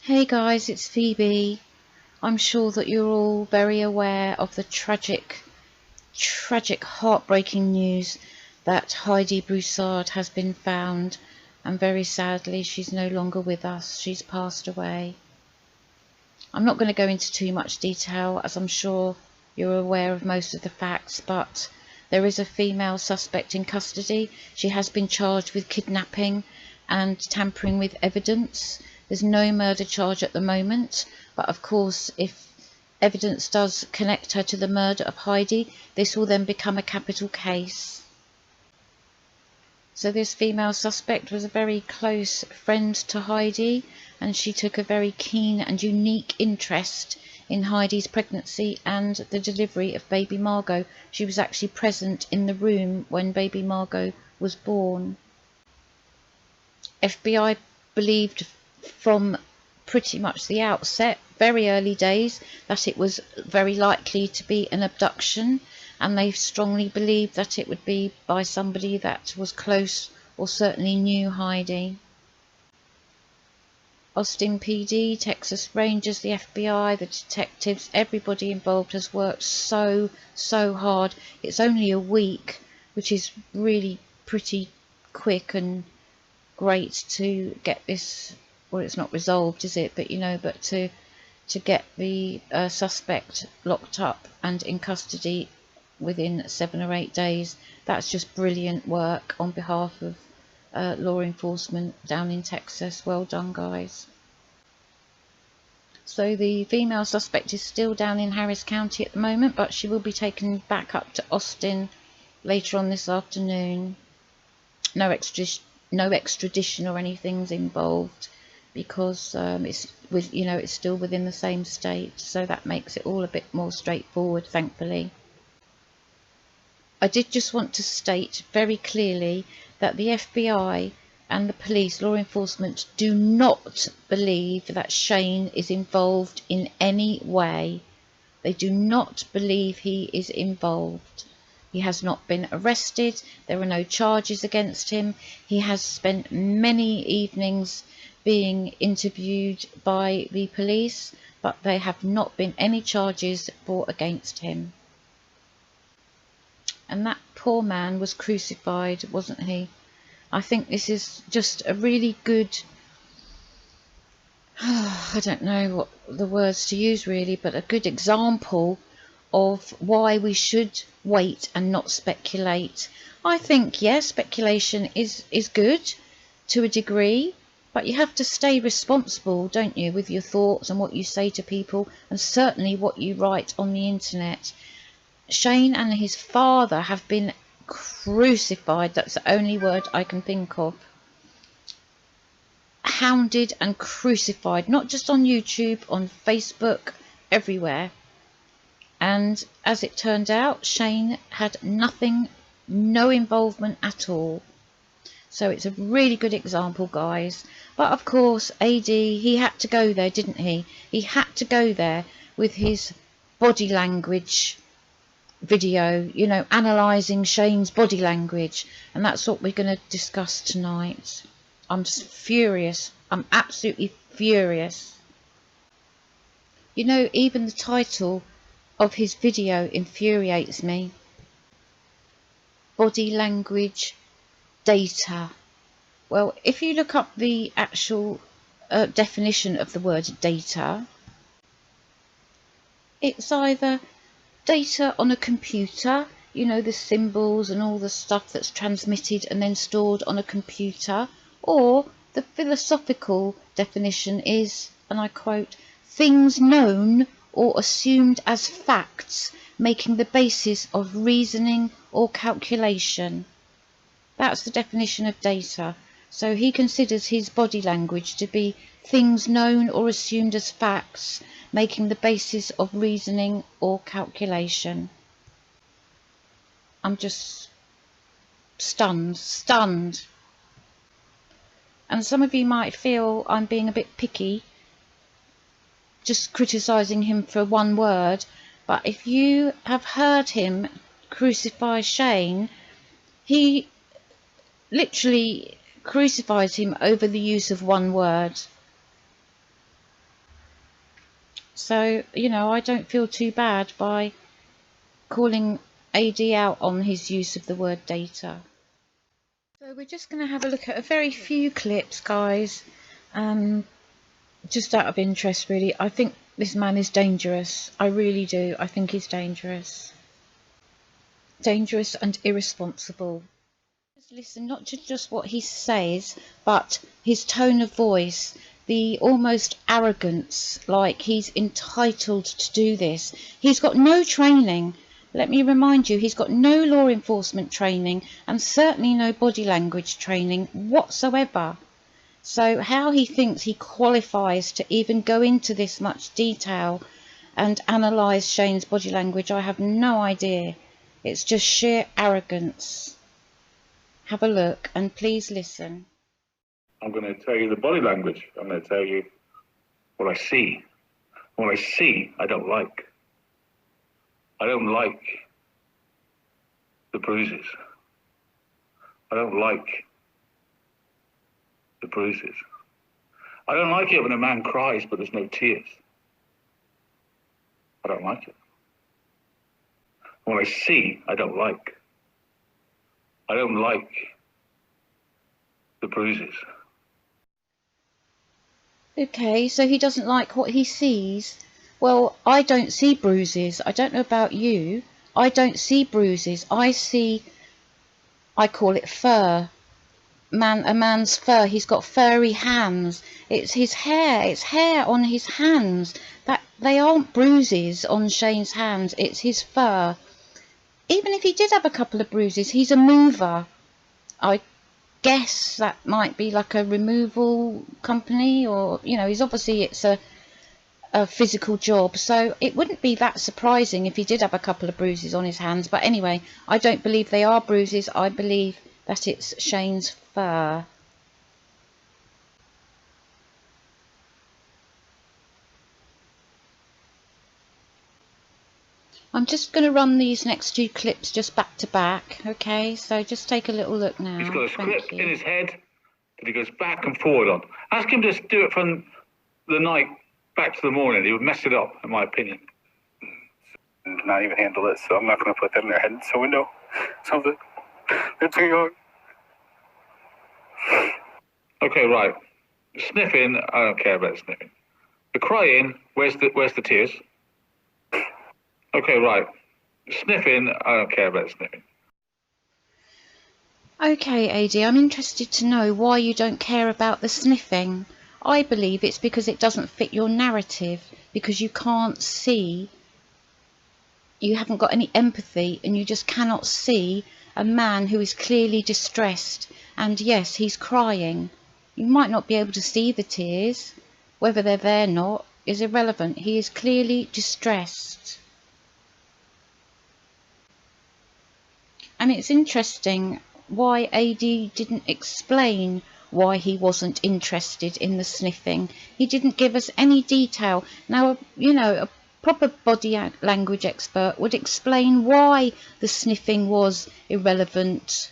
Hey guys, it's Phoebe. I'm sure that you're all very aware of the tragic, heartbreaking news that Heidi Broussard has been found, and very sadly she's no longer with us. She's passed away. I'm not going to go into too much detail, as I'm sure you're aware of most of the facts, but there is a female suspect in custody. She has been charged with kidnapping and tampering with evidence. There's no murder charge at the moment, but of course if evidence does connect her to the murder of Heidi, this will then become a capital case. So this female suspect was a very close friend to Heidi, and she took a very keen and unique interest in Heidi's pregnancy and the delivery of baby Margot. She was actually present in the room when baby Margot was born. FBI believed from pretty much the outset, very early days, that it was very likely to be an abduction, and they strongly believed that it would be by somebody that was close or certainly knew Heidi. Austin PD, Texas Rangers, the FBI, the detectives, everybody involved has worked so hard. It's only a week, which is really pretty quick and great to get this. Well, it's not resolved, is it? But but to get the suspect locked up and in custody within 7 or 8 days, that's just brilliant work on behalf of law enforcement down in Texas. Well done, guys. So the female suspect is still down in Harris County at the moment, but she will be taken back up to Austin later on this afternoon. No extradition or anything's involved, because it's still within the same state, so that makes it all a bit more straightforward, thankfully. I did just want to state very clearly that the FBI and the police, law enforcement, do not believe that Shane is involved in any way. They do not believe he is involved. He has not been arrested. There are no charges against him. He has spent many evenings being interviewed by the police, but there have not been any charges brought against him. And that poor man was crucified, wasn't he? I think this is just a really good, I don't know what the words to use really, but a good example of why we should wait and not speculate. I think, yes, speculation is good to a degree, but you have to stay responsible, don't you, with your thoughts and what you say to people, and certainly what you write on the internet. Shane and his father have been crucified. That's the only word I can think of. Hounded and crucified, not just on YouTube, on Facebook, everywhere. And as it turned out, Shane had nothing, no involvement at all. So it's a really good example, guys. But of course, AD, he had to go there, didn't he? He had to go there with his body language video, analysing Shane's body language. And that's what we're going to discuss tonight. I'm just furious. I'm absolutely furious. Even the title of his video infuriates me. Body language data. Well, if you look up the actual definition of the word data, it's either data on a computer, the symbols and all the stuff that's transmitted and then stored on a computer, or the philosophical definition is, and I quote, things known or assumed as facts, making the basis of reasoning or calculation. That's the definition of data. So he considers his body language to be things known or assumed as facts, making the basis of reasoning or calculation. I'm just stunned. And some of you might feel I'm being a bit picky, just criticising him for one word, but if you have heard him crucify Shane, he literally crucifies him over the use of one word. So, you know, I don't feel too bad by calling AD out on his use of the word data. So we're just going to have a look at a very few clips, guys, just out of interest, really. I think this man is dangerous. I really do. I think he's dangerous. Dangerous and irresponsible. Just listen not to just what he says, but his tone of voice, the almost arrogance, like he's entitled to do this. He's got no training. Let me remind you, he's got no law enforcement training and certainly no body language training whatsoever. So how he thinks he qualifies to even go into this much detail and analyse Shane's body language, I have no idea. It's just sheer arrogance. Have a look and please listen. I'm going to tell you the body language. I'm going to tell you what I see. What I see, I don't like. I don't like the bruises. I don't like the bruises. I don't like it when a man cries but there's no tears. I don't like it. What I see, I don't like. I don't like the bruises. Okay, so he doesn't like what he sees. Well, I don't see bruises. I don't know about you. I don't see bruises. I call it fur. A man's fur. He's got furry hands. It's his hair. It's hair on his hands. They aren't bruises on Shane's hands. It's his fur. Even if he did have a couple of bruises, he's a mover. I guess that might be like a removal company, or, you know, it's a physical job, so it wouldn't be that surprising if he did have a couple of bruises on his hands. But anyway, I don't believe they are bruises. I believe that it's Shane's fur. I'm just going to run these next two clips just back to back, okay? So just take a little look now. He's got a script in his head that he goes back and forward on. Ask him to do it from the night back to the morning. He would mess it up, in my opinion. Not even handle it, so I'm not going to put that in their head. So we know something. They're too young. Okay, right. Sniffing, I don't care about sniffing. The crying, where's the tears? Okay, right. Sniffing, I don't care about sniffing. Okay, AD, I'm interested to know why you don't care about the sniffing. I believe it's because it doesn't fit your narrative, because you can't see, you haven't got any empathy, and you just cannot see a man who is clearly distressed. And yes, he's crying. You might not be able to see the tears. Whether they're there or not is irrelevant. He is clearly distressed. And it's interesting why AD didn't explain why he wasn't interested in the sniffing. He didn't give us any detail. Now, you know, a proper body language expert would explain why the sniffing was irrelevant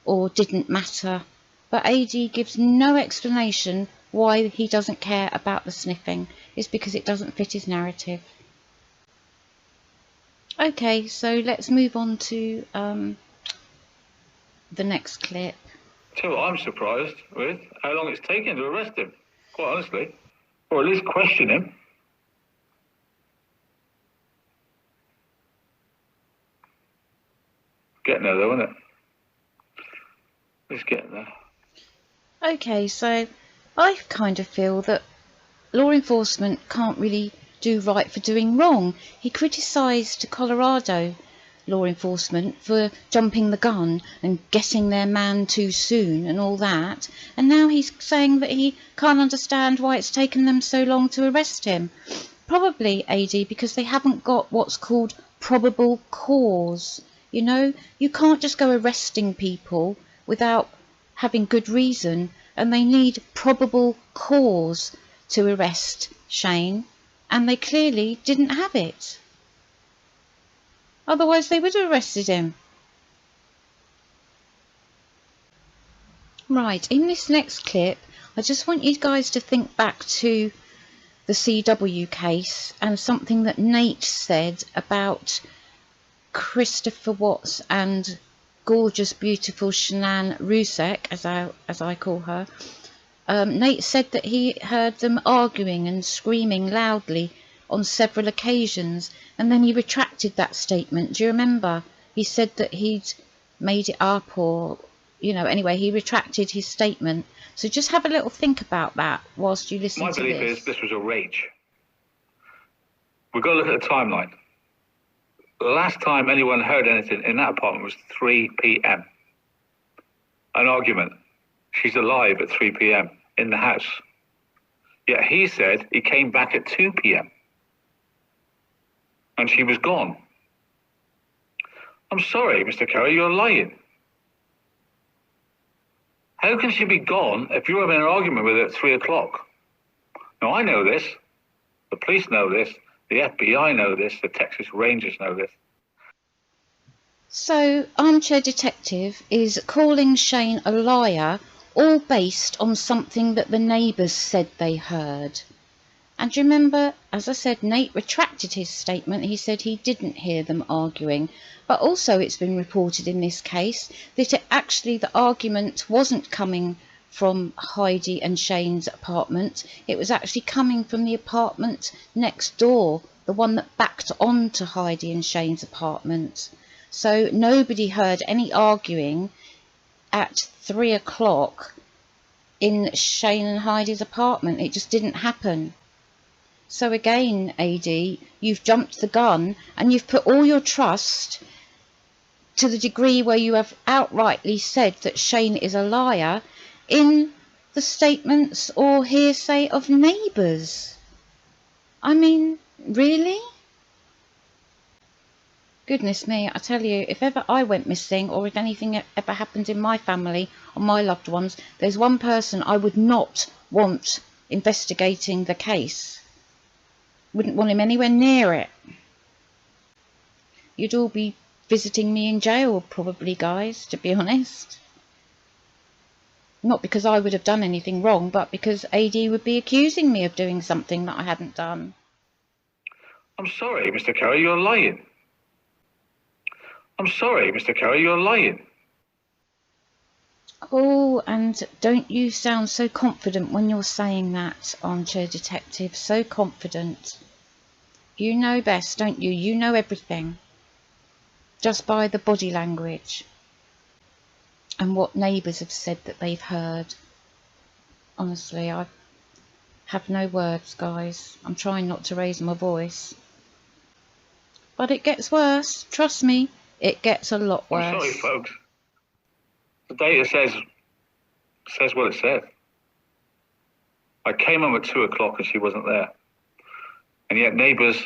or didn't matter. But AD gives no explanation why he doesn't care about the sniffing. It's because it doesn't fit his narrative. Okay, so let's move on to the next clip. Tell you what I'm surprised with, how long it's taken to arrest him, quite honestly. Or at least question him. Getting there though, isn't it? It's getting there. Okay, so I kind of feel that law enforcement can't really do right for doing wrong. He criticised Colorado law enforcement for jumping the gun and getting their man too soon and all that, and now he's saying that he can't understand why it's taken them so long to arrest him. Probably, AD, because they haven't got what's called probable cause. You know, you can't just go arresting people without having good reason, and they need probable cause to arrest Shane, and they clearly didn't have it. Otherwise they would have arrested him. Right, in this next clip, I just want you guys to think back to the CW case and something that Nate said about Christopher Watts and gorgeous, beautiful Shanann Rusek, as I call her. Nate said that he heard them arguing and screaming loudly on several occasions, and then he retracted that statement. Do you remember? He said that he'd made it up, or, you know, anyway, he retracted his statement. So just have a little think about that whilst you listen to this. My belief is this was a rage. We've got to look at the timeline. The last time anyone heard anything in that apartment was 3 p.m. An argument. She's alive at 3 p.m. in the house. Yet he said he came back at 2 p.m. and she was gone. I'm sorry, Mr. Carey, you're lying. How can she be gone if you're having an argument with her at 3 o'clock? Now, I know this. The police know this. The FBI know this. The Texas Rangers know this. So, Armchair Detective is calling Shane a liar, all based on something that the neighbours said they heard. And you remember, as I said, Nate retracted his statement. He said he didn't hear them arguing. But also it's been reported in this case that the argument wasn't coming from Heidi and Shane's apartment. It was actually coming from the apartment next door, the one that backed onto Heidi and Shane's apartment. So nobody heard any arguing at 3 o'clock in Shane and Heidi's apartment. It just didn't happen. So again, AD, you've jumped the gun and you've put all your trust, to the degree where you have outrightly said that Shane is a liar, in the statements or hearsay of neighbours. I mean, really? Goodness me, I tell you, if ever I went missing, or if anything ever happened in my family or my loved ones, there's one person I would not want investigating the case. Wouldn't want him anywhere near it. You'd all be visiting me in jail, probably, guys, to be honest. Not because I would have done anything wrong, but because AD would be accusing me of doing something that I hadn't done. I'm sorry, Mr. Carey, you're lying. I'm sorry, Mr. Carey, you're lying. Oh, and don't you sound so confident when you're saying that, Armchair Detective, so confident. You know best, don't you? You know everything. Just by the body language. And what neighbours have said that they've heard. Honestly, I have no words, guys. I'm trying not to raise my voice. But it gets worse. Trust me, it gets a lot worse. I'm sorry, folks. The data says what it says. I came home at 2 o'clock and she wasn't there. And yet neighbours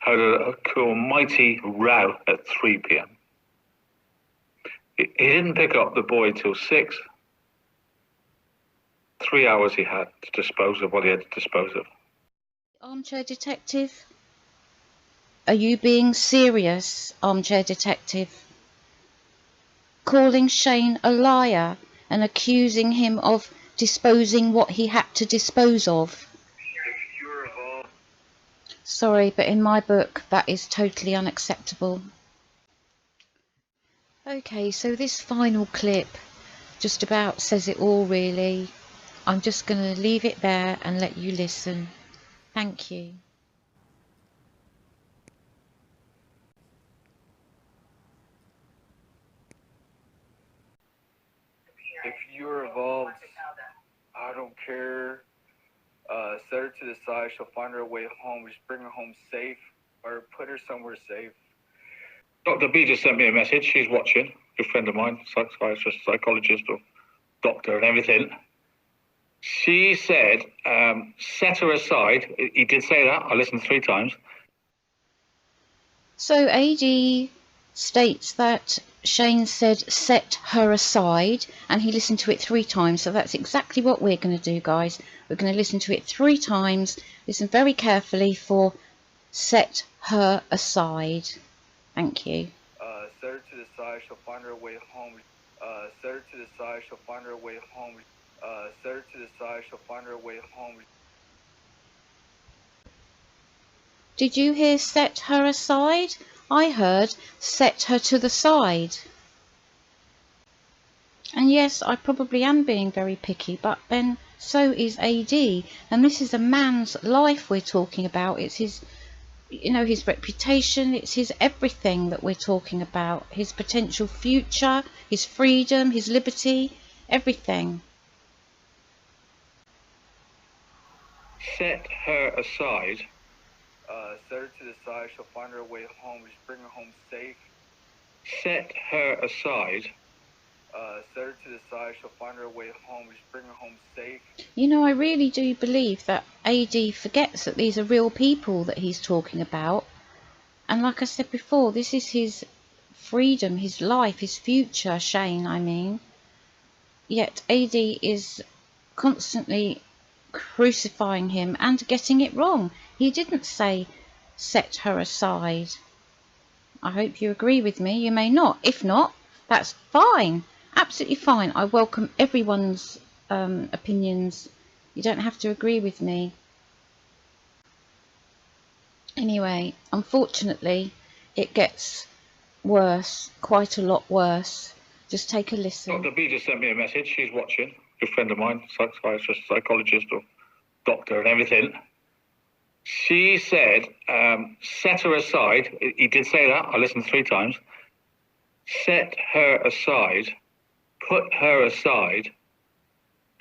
heard a almighty row at 3 p.m. He didn't pick up the boy till 6. 3 hours he had to dispose of what he had to dispose of. Armchair Detective? Are you being serious, Armchair Detective? Calling Shane a liar and accusing him of disposing what he had to dispose of? Sorry, but in my book that is totally unacceptable. Okay, so this final clip just about says it all, really. I'm just going to leave it there and let you listen. Thank you. If you're involved, I don't care. Set her to the side. She'll find her way home. Just bring her home safe, or put her somewhere safe. Dr. B just sent me a message. She's watching. Good friend of mine, psychiatrist, psychologist, or doctor and everything. She said, set her aside. He did say that. I listened 3 times. So AD states that Shane said set her aside, and he listened to it 3 times. So that's exactly what we're going to do, guys. We're going to listen to it 3 times. Listen very carefully for set her aside. Thank you. Set her to the side. She'll find her way home. Set her to the side. She'll find her way home. Set her to the side. She'll find her way home. Did you hear set her aside? I heard set her to the side. And yes, I probably am being very picky, but then so is AD. And this is a man's life we're talking about. It's his, you know, his reputation, it's his everything that we're talking about. His potential future, his freedom, his liberty, everything. Set her aside. Set her to the side. She'll find her way home. Just bring her home safe. Set her aside. Set her to the side. She'll find her way home. Just bring her home safe. You know, I really do believe that AD forgets that these are real people that he's talking about. And like I said before, this is his freedom, his life, his future, Shane, I mean. Yet AD is constantly crucifying him and getting it wrong. He didn't say set her aside. I hope you agree with me. You may not. If not, that's fine. Absolutely fine. I welcome everyone's opinions. You don't have to agree with me. Anyway, unfortunately, it gets worse, quite a lot worse. Just take a listen. Dr. B just sent me a message. She's watching. Good friend of mine, psychiatrist, psychologist, or doctor and everything. She said, set her aside. He did say that. I listened 3 times. Set her aside. Put her aside.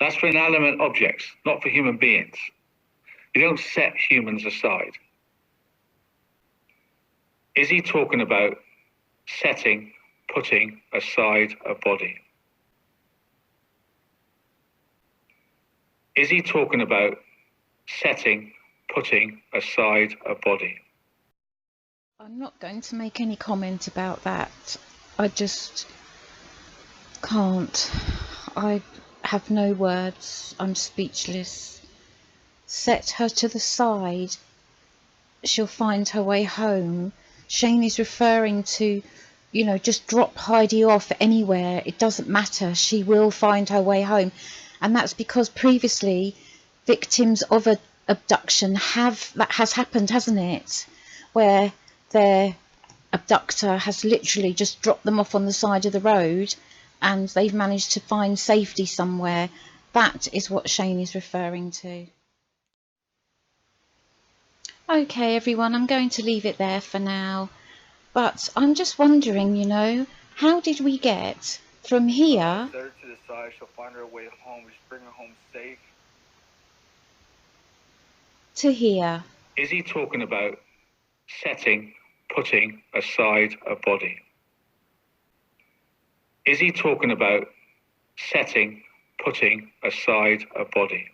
That's for inanimate objects, not for human beings. You don't set humans aside. Is he talking about setting, putting aside a body? Is he talking about setting, putting aside a body? I'm not going to make any comment about that. I just can't. I have no words. I'm speechless. Set her to the side. She'll find her way home. Shane is referring to, you know, just drop Heidi off anywhere. It doesn't matter. She will find her way home. And that's because previously victims of an abduction that has happened, hasn't it? Where their abductor has literally just dropped them off on the side of the road and they've managed to find safety somewhere. That is what Shane is referring to. Okay, everyone, I'm going to leave it there for now. But I'm just wondering, you know, how did we get from here Set her to the side. She'll find her way home. Just bring her home safe. to here? Is he talking about setting, putting aside a body? Is he talking about setting, putting aside a body?